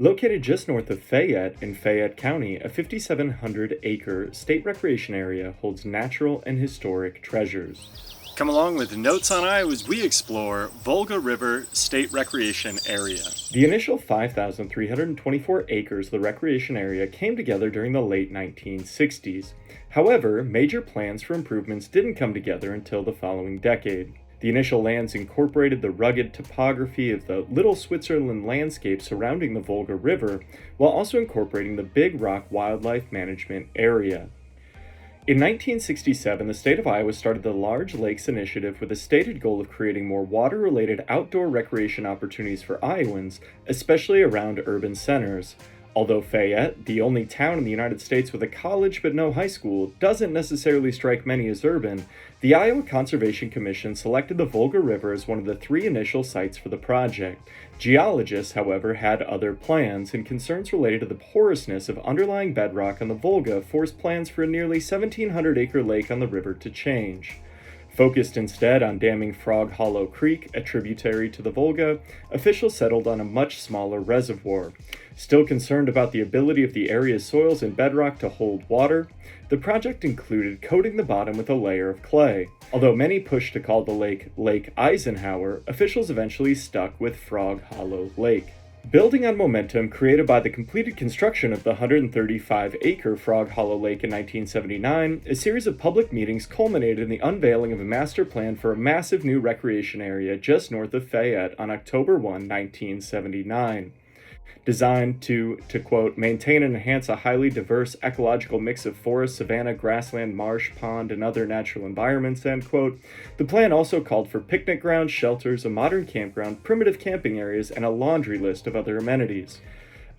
Located just north of Fayette in Fayette County, a 5,700-acre state recreation area holds natural and historic treasures. Come along with Notes on Iowa as we explore Volga River State Recreation Area. The initial 5,324 acres of the recreation area came together during the late 1960s. However, major plans for improvements didn't come together until the following decade. The initial lands incorporated the rugged topography of the Little Switzerland landscape surrounding the Volga River, while also incorporating the Big Rock Wildlife Management Area. In 1967, the state of Iowa started the Large Lakes Initiative with a stated goal of creating more water-related outdoor recreation opportunities for Iowans, especially around urban centers. Although Fayette, the only town in the United States with a college but no high school, doesn't necessarily strike many as urban, the Iowa Conservation Commission selected the Volga River as one of the 3 initial sites for the project. Geologists, however, had other plans, and concerns related to the porousness of underlying bedrock on the Volga forced plans for a nearly 1,700-acre lake on the river to change. Focused instead on damming Frog Hollow Creek, a tributary to the Volga, officials settled on a much smaller reservoir. Still concerned about the ability of the area's soils and bedrock to hold water, the project included coating the bottom with a layer of clay. Although many pushed to call the lake Lake Eisenhower, officials eventually stuck with Frog Hollow Lake. Building on momentum created by the completed construction of the 135-acre Frog Hollow Lake in 1979, a series of public meetings culminated in the unveiling of a master plan for a massive new recreation area just north of Fayette on October 1, 1979. Designed to quote, maintain and enhance a highly diverse ecological mix of forest, savanna, grassland, marsh, pond, and other natural environments, end quote, the plan also called for picnic grounds, shelters, a modern campground, primitive camping areas, and a laundry list of other amenities.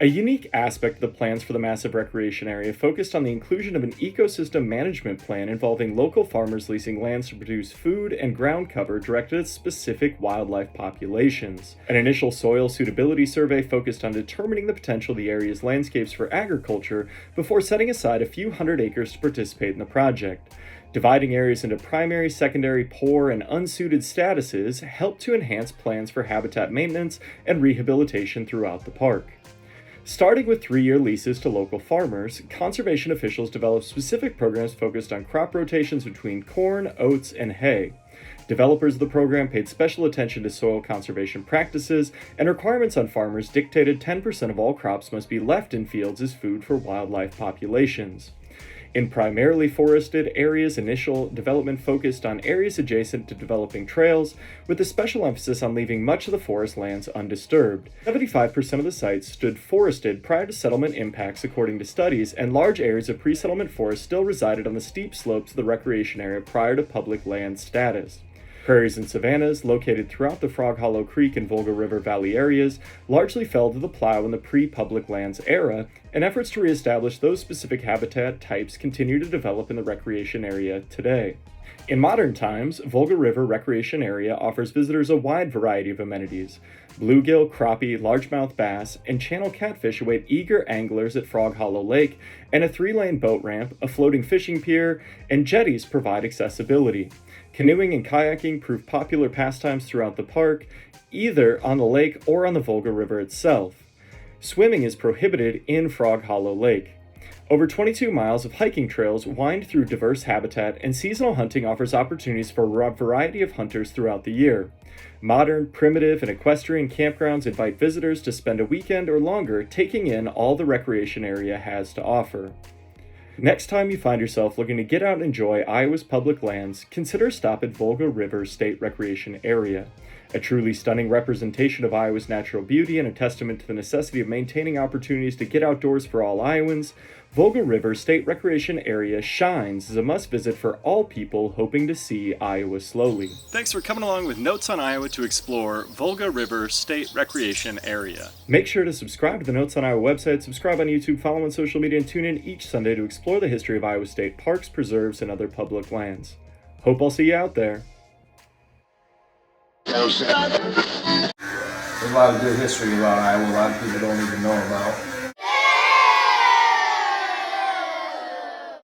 A unique aspect of the plans for the massive recreation area focused on the inclusion of an ecosystem management plan involving local farmers leasing lands to produce food and ground cover directed at specific wildlife populations. An initial soil suitability survey focused on determining the potential of the area's landscapes for agriculture before setting aside a few hundred acres to participate in the project. Dividing areas into primary, secondary, poor, and unsuited statuses helped to enhance plans for habitat maintenance and rehabilitation throughout the park. Starting with 3-year leases to local farmers, conservation officials developed specific programs focused on crop rotations between corn, oats, and hay. Developers of the program paid special attention to soil conservation practices, and requirements on farmers dictated 10% of all crops must be left in fields as food for wildlife populations. In primarily forested areas, initial development focused on areas adjacent to developing trails, with a special emphasis on leaving much of the forest lands undisturbed. 75% of the sites stood forested prior to settlement impacts according to studies, and large areas of pre-settlement forest still resided on the steep slopes of the recreation area prior to public land status. Prairies and savannas, located throughout the Frog Hollow Creek and Volga River Valley areas, largely fell to the plow in the pre-public lands era, and efforts to reestablish those specific habitat types continue to develop in the recreation area today. In modern times, Volga River Recreation Area offers visitors a wide variety of amenities. Bluegill, crappie, largemouth bass, and channel catfish await eager anglers at Frog Hollow Lake, and a 3-lane boat ramp, a floating fishing pier, and jetties provide accessibility. Canoeing and kayaking prove popular pastimes throughout the park, either on the lake or on the Volga River itself. Swimming is prohibited in Frog Hollow Lake. Over 22 miles of hiking trails wind through diverse habitat, and seasonal hunting offers opportunities for a variety of hunters throughout the year. Modern, primitive, and equestrian campgrounds invite visitors to spend a weekend or longer taking in all the recreation area has to offer. Next time you find yourself looking to get out and enjoy Iowa's public lands, consider a stop at Volga River State Recreation Area. A truly stunning representation of Iowa's natural beauty and a testament to the necessity of maintaining opportunities to get outdoors for all Iowans, Volga River State Recreation Area shines as a must-visit for all people hoping to see Iowa slowly. Thanks for coming along with Notes on Iowa to explore Volga River State Recreation Area. Make sure to subscribe to the Notes on Iowa website, subscribe on YouTube, follow on social media, and tune in each Sunday to explore the history of Iowa State parks, preserves, and other public lands. Hope I'll see you out there. There's a lot of good history about Iowa a lot of people don't even know about.